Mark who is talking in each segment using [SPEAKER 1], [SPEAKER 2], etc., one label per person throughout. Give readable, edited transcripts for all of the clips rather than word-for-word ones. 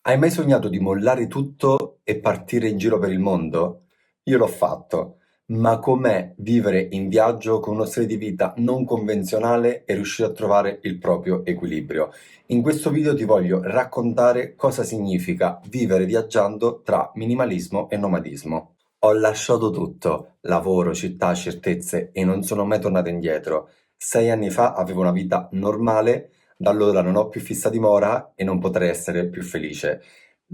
[SPEAKER 1] Hai mai sognato di mollare tutto e partire in giro per il mondo? Io l'ho fatto, ma com'è vivere in viaggio con uno stile di vita non convenzionale e riuscire a trovare il proprio equilibrio? In questo video ti voglio raccontare cosa significa vivere viaggiando tra minimalismo e nomadismo. Ho lasciato tutto, lavoro, città, certezze e non sono mai tornato indietro. 6 anni fa avevo una vita normale. Da allora non ho più fissa dimora e non potrei essere più felice.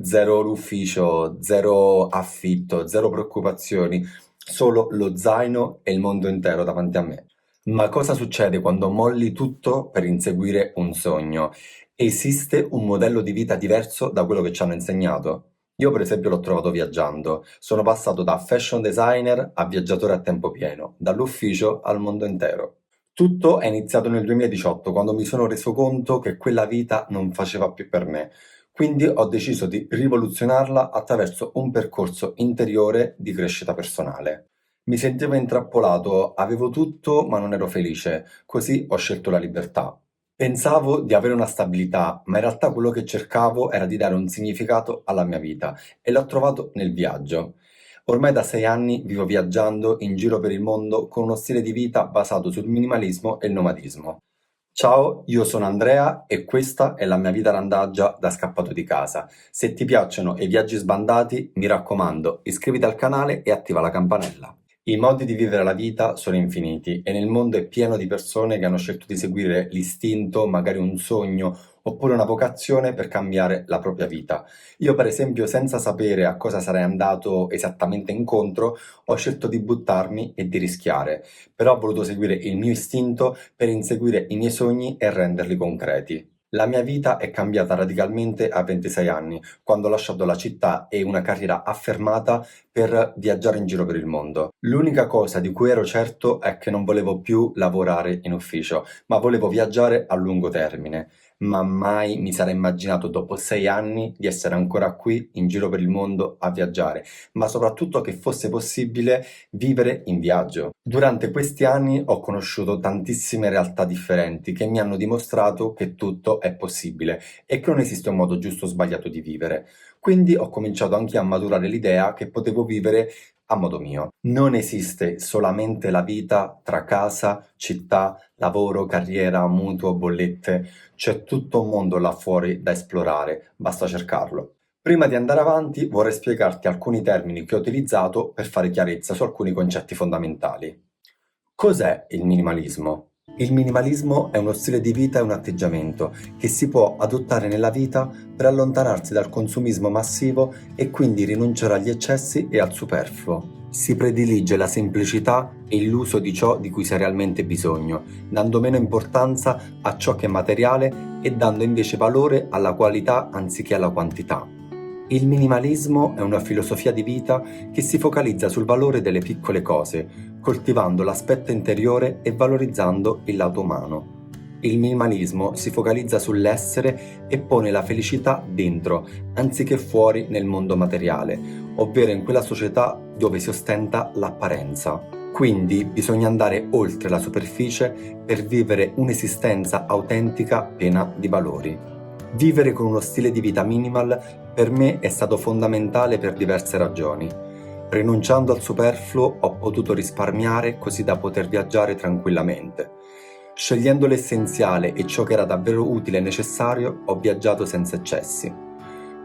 [SPEAKER 1] Zero l'ufficio, zero affitto, zero preoccupazioni, solo lo zaino e il mondo intero davanti a me. Ma cosa succede quando molli tutto per inseguire un sogno? Esiste un modello di vita diverso da quello che ci hanno insegnato? Io per esempio l'ho trovato viaggiando. Sono passato da fashion designer a viaggiatore a tempo pieno, dall'ufficio al mondo intero. Tutto è iniziato nel 2018, quando mi sono reso conto che quella vita non faceva più per me. Quindi ho deciso di rivoluzionarla attraverso un percorso interiore di crescita personale. Mi sentivo intrappolato, avevo tutto ma non ero felice, così ho scelto la libertà. Pensavo di avere una stabilità, ma in realtà quello che cercavo era di dare un significato alla mia vita e l'ho trovato nel viaggio. Ormai da 6 anni vivo viaggiando in giro per il mondo con uno stile di vita basato sul minimalismo e il nomadismo. Ciao, io sono Andrea e questa è la mia vita randaggia da scappato di casa. Se ti piacciono i viaggi sbandati, mi raccomando, iscriviti al canale e attiva la campanella. I modi di vivere la vita sono infiniti e nel mondo è pieno di persone che hanno scelto di seguire l'istinto, magari un sogno oppure una vocazione per cambiare la propria vita. Io per esempio, senza sapere a cosa sarei andato esattamente incontro, ho scelto di buttarmi e di rischiare, però ho voluto seguire il mio istinto per inseguire i miei sogni e renderli concreti. La mia vita è cambiata radicalmente a 26 anni, quando ho lasciato la città e una carriera affermata per viaggiare in giro per il mondo. L'unica cosa di cui ero certo è che non volevo più lavorare in ufficio, ma volevo viaggiare a lungo termine. Ma mai mi sarei immaginato dopo 6 anni di essere ancora qui in giro per il mondo a viaggiare, ma soprattutto che fosse possibile vivere in viaggio. Durante questi anni ho conosciuto tantissime realtà differenti che mi hanno dimostrato che tutto è possibile e che non esiste un modo giusto o sbagliato di vivere. Quindi ho cominciato anche a maturare l'idea che potevo vivere a modo mio. Non esiste solamente la vita tra casa, città, lavoro, carriera, mutuo, bollette. C'è tutto un mondo là fuori da esplorare, basta cercarlo. Prima di andare avanti vorrei spiegarti alcuni termini che ho utilizzato per fare chiarezza su alcuni concetti fondamentali. Cos'è il minimalismo? Il minimalismo è uno stile di vita e un atteggiamento che si può adottare nella vita per allontanarsi dal consumismo massivo e quindi rinunciare agli eccessi e al superfluo. Si predilige la semplicità e l'uso di ciò di cui si ha realmente bisogno, dando meno importanza a ciò che è materiale e dando invece valore alla qualità anziché alla quantità. Il minimalismo è una filosofia di vita che si focalizza sul valore delle piccole cose, coltivando l'aspetto interiore e valorizzando il lato umano. Il minimalismo si focalizza sull'essere e pone la felicità dentro, anziché fuori nel mondo materiale, ovvero in quella società dove si ostenta l'apparenza. Quindi bisogna andare oltre la superficie per vivere un'esistenza autentica piena di valori. Vivere con uno stile di vita minimal per me è stato fondamentale per diverse ragioni. Rinunciando al superfluo ho potuto risparmiare così da poter viaggiare tranquillamente. Scegliendo l'essenziale e ciò che era davvero utile e necessario, ho viaggiato senza eccessi.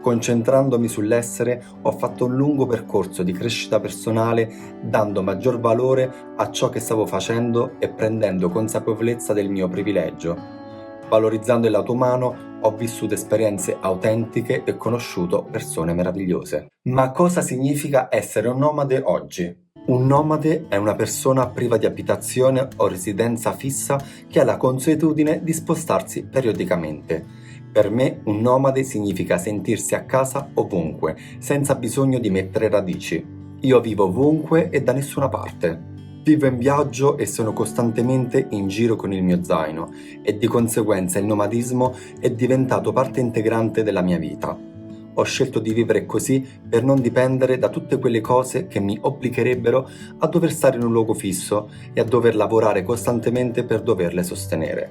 [SPEAKER 1] Concentrandomi sull'essere, ho fatto un lungo percorso di crescita personale, dando maggior valore a ciò che stavo facendo e prendendo consapevolezza del mio privilegio. Valorizzando il lato umano, ho vissuto esperienze autentiche e conosciuto persone meravigliose. Ma cosa significa essere un nomade oggi? Un nomade è una persona priva di abitazione o residenza fissa che ha la consuetudine di spostarsi periodicamente. Per me un nomade significa sentirsi a casa ovunque, senza bisogno di mettere radici. Io vivo ovunque e da nessuna parte. Vivo in viaggio e sono costantemente in giro con il mio zaino e di conseguenza il nomadismo è diventato parte integrante della mia vita. Ho scelto di vivere così per non dipendere da tutte quelle cose che mi obbligherebbero a dover stare in un luogo fisso e a dover lavorare costantemente per doverle sostenere.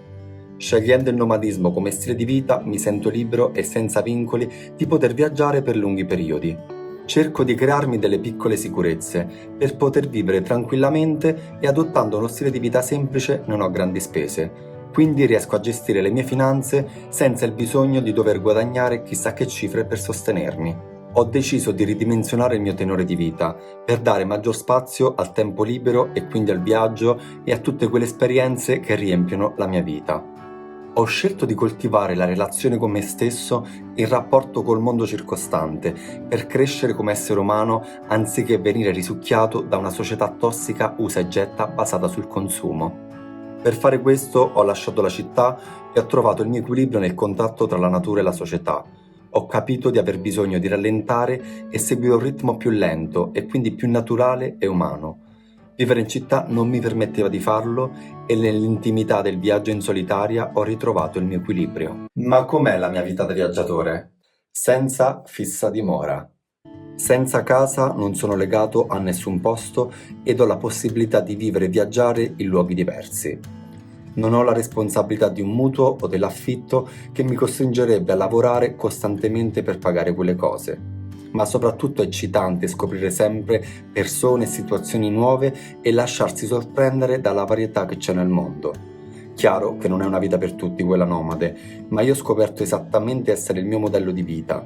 [SPEAKER 1] Scegliendo il nomadismo come stile di vita, mi sento libero e senza vincoli di poter viaggiare per lunghi periodi. Cerco di crearmi delle piccole sicurezze per poter vivere tranquillamente e adottando uno stile di vita semplice non ho grandi spese. Quindi riesco a gestire le mie finanze senza il bisogno di dover guadagnare chissà che cifre per sostenermi. Ho deciso di ridimensionare il mio tenore di vita per dare maggior spazio al tempo libero e quindi al viaggio e a tutte quelle esperienze che riempiono la mia vita. Ho scelto di coltivare la relazione con me stesso e il rapporto col mondo circostante per crescere come essere umano anziché venire risucchiato da una società tossica usa e getta basata sul consumo. Per fare questo ho lasciato la città e ho trovato il mio equilibrio nel contatto tra la natura e la società. Ho capito di aver bisogno di rallentare e seguire un ritmo più lento e quindi più naturale e umano. Vivere in città non mi permetteva di farlo e nell'intimità del viaggio in solitaria ho ritrovato il mio equilibrio. Ma com'è la mia vita da viaggiatore? Senza fissa dimora. Senza casa non sono legato a nessun posto ed ho la possibilità di vivere e viaggiare in luoghi diversi. Non ho la responsabilità di un mutuo o dell'affitto che mi costringerebbe a lavorare costantemente per pagare quelle cose. Ma soprattutto è eccitante scoprire sempre persone e situazioni nuove e lasciarsi sorprendere dalla varietà che c'è nel mondo. Chiaro che non è una vita per tutti quella nomade, ma io ho scoperto esattamente essere il mio modello di vita,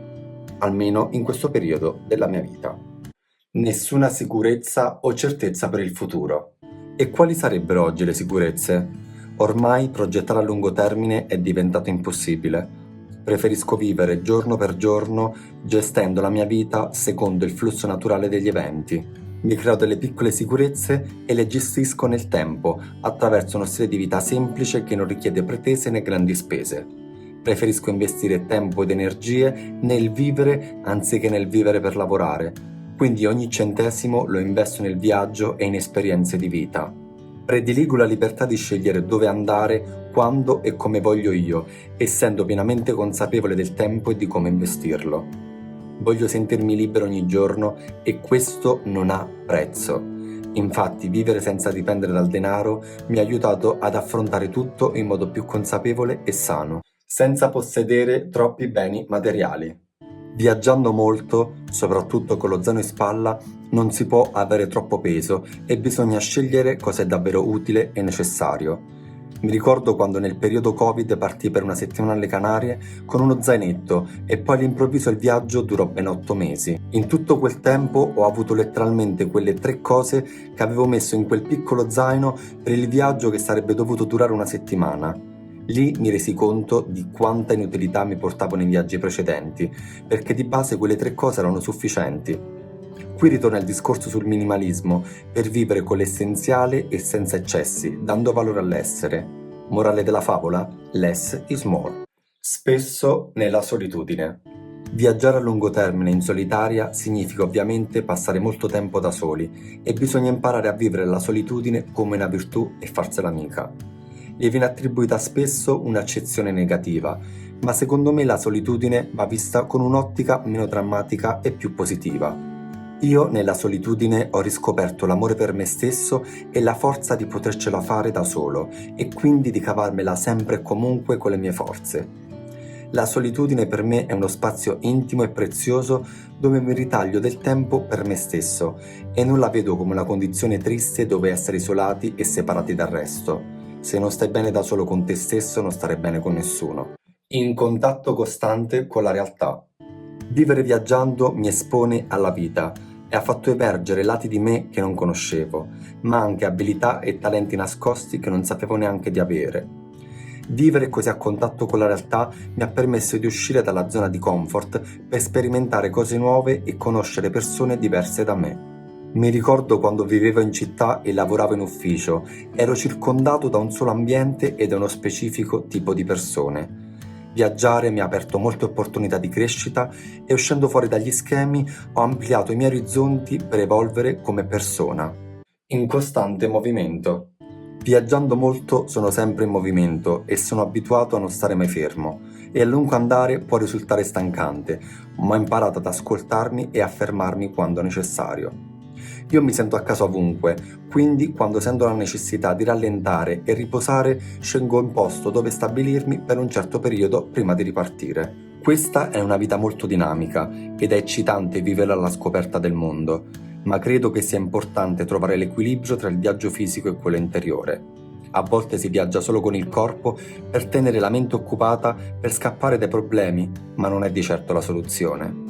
[SPEAKER 1] almeno in questo periodo della mia vita. Nessuna sicurezza o certezza per il futuro. E quali sarebbero oggi le sicurezze? Ormai progettare a lungo termine è diventato impossibile. Preferisco vivere giorno per giorno, gestendo la mia vita secondo il flusso naturale degli eventi. Mi creo delle piccole sicurezze e le gestisco nel tempo, attraverso uno stile di vita semplice che non richiede pretese né grandi spese. Preferisco investire tempo ed energie nel vivere anziché nel vivere per lavorare, quindi ogni centesimo lo investo nel viaggio e in esperienze di vita. Prediligo la libertà di scegliere dove andare, quando e come voglio io, essendo pienamente consapevole del tempo e di come investirlo. Voglio sentirmi libero ogni giorno e questo non ha prezzo. Infatti, vivere senza dipendere dal denaro mi ha aiutato ad affrontare tutto in modo più consapevole e sano, senza possedere troppi beni materiali. Viaggiando molto, soprattutto con lo zaino in spalla, non si può avere troppo peso e bisogna scegliere cosa è davvero utile e necessario. Mi ricordo quando nel periodo Covid partii per una settimana alle Canarie con uno zainetto e poi all'improvviso il viaggio durò ben 8 mesi. In tutto quel tempo ho avuto letteralmente quelle 3 cose che avevo messo in quel piccolo zaino per il viaggio che sarebbe dovuto durare una settimana. Lì mi resi conto di quanta inutilità mi portavo nei viaggi precedenti, perché di base quelle 3 cose erano sufficienti. Qui ritorna il discorso sul minimalismo, per vivere con l'essenziale e senza eccessi, dando valore all'essere. Morale della favola? Less is more. Spesso nella solitudine. Viaggiare a lungo termine in solitaria significa ovviamente passare molto tempo da soli e bisogna imparare a vivere la solitudine come una virtù e farsela amica. Gli viene attribuita spesso un'accezione negativa, ma secondo me la solitudine va vista con un'ottica meno drammatica e più positiva. Io nella solitudine ho riscoperto l'amore per me stesso e la forza di potercela fare da solo e quindi di cavarmela sempre e comunque con le mie forze. La solitudine per me è uno spazio intimo e prezioso dove mi ritaglio del tempo per me stesso e non la vedo come una condizione triste dove essere isolati e separati dal resto. Se non stai bene da solo con te stesso non stare bene con nessuno. In contatto costante con la realtà. Vivere viaggiando mi espone alla vita e ha fatto emergere lati di me che non conoscevo, ma anche abilità e talenti nascosti che non sapevo neanche di avere. Vivere così a contatto con la realtà mi ha permesso di uscire dalla zona di comfort per sperimentare cose nuove e conoscere persone diverse da me. Mi ricordo quando vivevo in città e lavoravo in ufficio, ero circondato da un solo ambiente e da uno specifico tipo di persone. Viaggiare mi ha aperto molte opportunità di crescita e uscendo fuori dagli schemi ho ampliato i miei orizzonti per evolvere come persona. In costante movimento. Viaggiando molto sono sempre in movimento e sono abituato a non stare mai fermo e a lungo andare può risultare stancante, ma ho imparato ad ascoltarmi e a fermarmi quando necessario. Io mi sento a casa ovunque, quindi quando sento la necessità di rallentare e riposare, scelgo un posto dove stabilirmi per un certo periodo prima di ripartire. Questa è una vita molto dinamica ed è eccitante vivere alla scoperta del mondo, ma credo che sia importante trovare l'equilibrio tra il viaggio fisico e quello interiore. A volte si viaggia solo con il corpo per tenere la mente occupata, per scappare dai problemi, ma non è di certo la soluzione.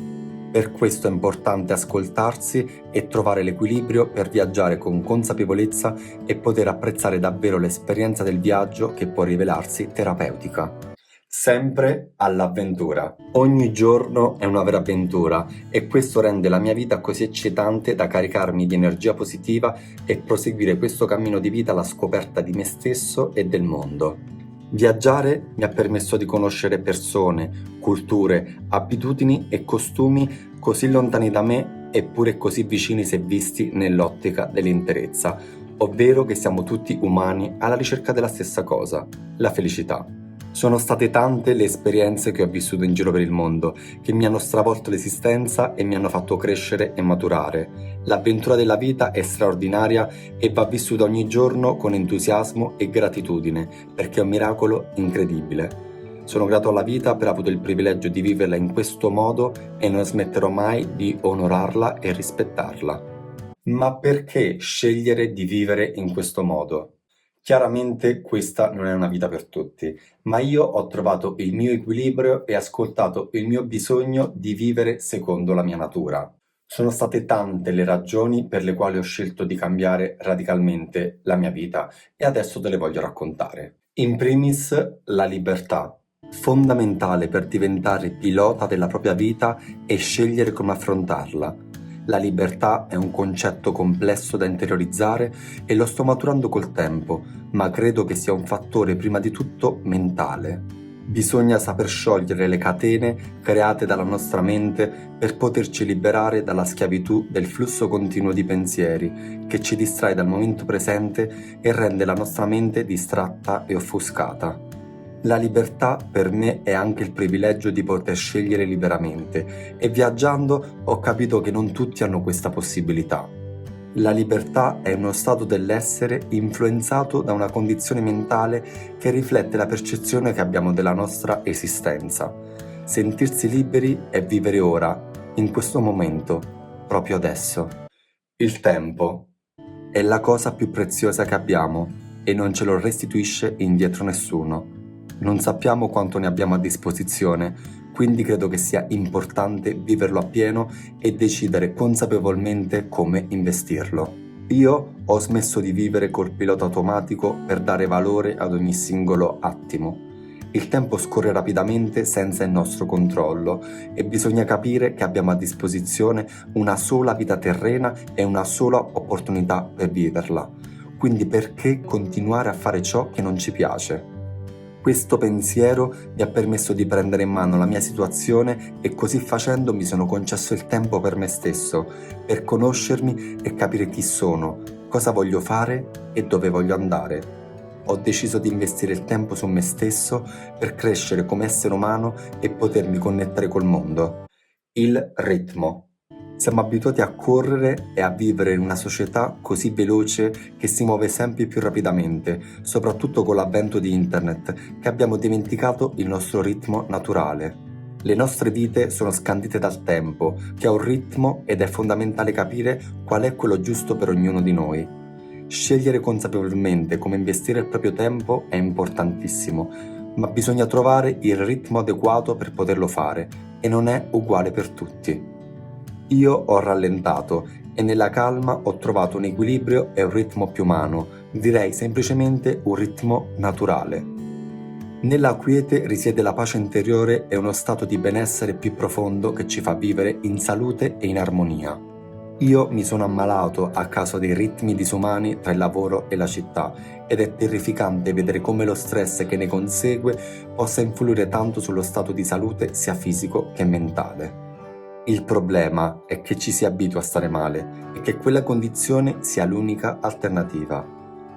[SPEAKER 1] Per questo è importante ascoltarsi e trovare l'equilibrio per viaggiare con consapevolezza e poter apprezzare davvero l'esperienza del viaggio che può rivelarsi terapeutica. Sempre all'avventura. Ogni giorno è una vera avventura e questo rende la mia vita così eccitante da caricarmi di energia positiva e proseguire questo cammino di vita alla scoperta di me stesso e del mondo. Viaggiare mi ha permesso di conoscere persone, culture, abitudini e costumi così lontani da me eppure così vicini se visti nell'ottica dell'interezza, ovvero che siamo tutti umani alla ricerca della stessa cosa, la felicità. Sono state tante le esperienze che ho vissuto in giro per il mondo, che mi hanno stravolto l'esistenza e mi hanno fatto crescere e maturare. L'avventura della vita è straordinaria e va vissuta ogni giorno con entusiasmo e gratitudine, perché è un miracolo incredibile. Sono grato alla vita per aver avuto il privilegio di viverla in questo modo e non smetterò mai di onorarla e rispettarla. Ma perché scegliere di vivere in questo modo? Chiaramente questa non è una vita per tutti, ma io ho trovato il mio equilibrio e ascoltato il mio bisogno di vivere secondo la mia natura. Sono state tante le ragioni per le quali ho scelto di cambiare radicalmente la mia vita e adesso te le voglio raccontare. In primis, la libertà. Fondamentale per diventare pilota della propria vita e scegliere come affrontarla. La libertà è un concetto complesso da interiorizzare e lo sto maturando col tempo, ma credo che sia un fattore prima di tutto mentale. Bisogna saper sciogliere le catene create dalla nostra mente per poterci liberare dalla schiavitù del flusso continuo di pensieri che ci distrae dal momento presente e rende la nostra mente distratta e offuscata. La libertà per me è anche il privilegio di poter scegliere liberamente e viaggiando ho capito che non tutti hanno questa possibilità. La libertà è uno stato dell'essere influenzato da una condizione mentale che riflette la percezione che abbiamo della nostra esistenza. Sentirsi liberi è vivere ora, in questo momento, proprio adesso. Il tempo è la cosa più preziosa che abbiamo e non ce lo restituisce indietro nessuno. Non sappiamo quanto ne abbiamo a disposizione, quindi credo che sia importante viverlo appieno e decidere consapevolmente come investirlo. Io ho smesso di vivere col pilota automatico per dare valore ad ogni singolo attimo. Il tempo scorre rapidamente senza il nostro controllo e bisogna capire che abbiamo a disposizione una sola vita terrena e una sola opportunità per viverla. Quindi perché continuare a fare ciò che non ci piace? Questo pensiero mi ha permesso di prendere in mano la mia situazione e così facendo mi sono concesso il tempo per me stesso, per conoscermi e capire chi sono, cosa voglio fare e dove voglio andare. Ho deciso di investire il tempo su me stesso per crescere come essere umano e potermi connettere col mondo. Il ritmo. Siamo abituati a correre e a vivere in una società così veloce che si muove sempre più rapidamente, soprattutto con l'avvento di internet, che abbiamo dimenticato il nostro ritmo naturale. Le nostre vite sono scandite dal tempo, che ha un ritmo ed è fondamentale capire qual è quello giusto per ognuno di noi. Scegliere consapevolmente come investire il proprio tempo è importantissimo, ma bisogna trovare il ritmo adeguato per poterlo fare e non è uguale per tutti. Io ho rallentato e nella calma ho trovato un equilibrio e un ritmo più umano, direi semplicemente un ritmo naturale. Nella quiete risiede la pace interiore e uno stato di benessere più profondo che ci fa vivere in salute e in armonia. Io mi sono ammalato a causa dei ritmi disumani tra il lavoro e la città ed è terrificante vedere come lo stress che ne consegue possa influire tanto sullo stato di salute sia fisico che mentale. Il problema è che ci si abitua a stare male e che quella condizione sia l'unica alternativa,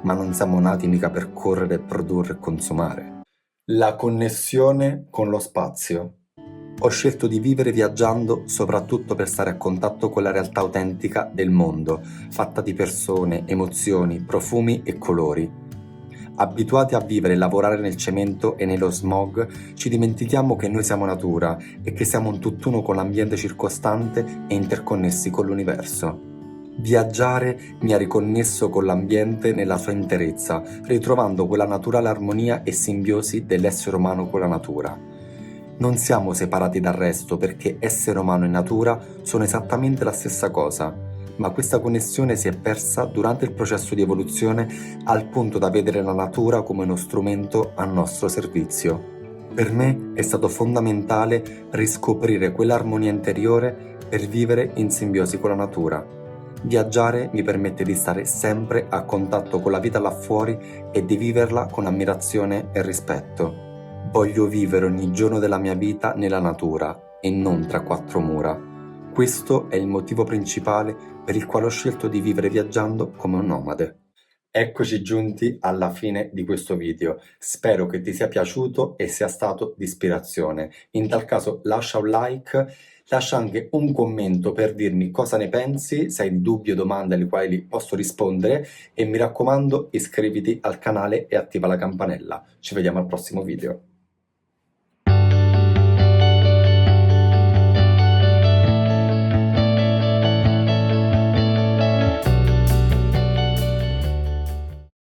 [SPEAKER 1] ma non siamo nati mica per correre, produrre e consumare. La connessione con lo spazio. Ho scelto di vivere viaggiando soprattutto per stare a contatto con la realtà autentica del mondo, fatta di persone, emozioni, profumi e colori. Abituati a vivere e lavorare nel cemento e nello smog, ci dimentichiamo che noi siamo natura e che siamo un tutt'uno con l'ambiente circostante e interconnessi con l'universo. Viaggiare mi ha riconnesso con l'ambiente nella sua interezza, ritrovando quella naturale armonia e simbiosi dell'essere umano con la natura. Non siamo separati dal resto perché essere umano e natura sono esattamente la stessa cosa, ma questa connessione si è persa durante il processo di evoluzione al punto da vedere la natura come uno strumento a nostro servizio. Per me è stato fondamentale riscoprire quell'armonia interiore per vivere in simbiosi con la natura. Viaggiare mi permette di stare sempre a contatto con la vita là fuori e di viverla con ammirazione e rispetto. Voglio vivere ogni giorno della mia vita nella natura e non tra quattro mura. Questo è il motivo principale per il quale ho scelto di vivere viaggiando come un nomade. Eccoci giunti alla fine di questo video. Spero che ti sia piaciuto e sia stato di ispirazione. In tal caso lascia un like, lascia anche un commento per dirmi cosa ne pensi, se hai dubbi o domande alle quali posso rispondere e mi raccomando iscriviti al canale e attiva la campanella. Ci vediamo al prossimo video.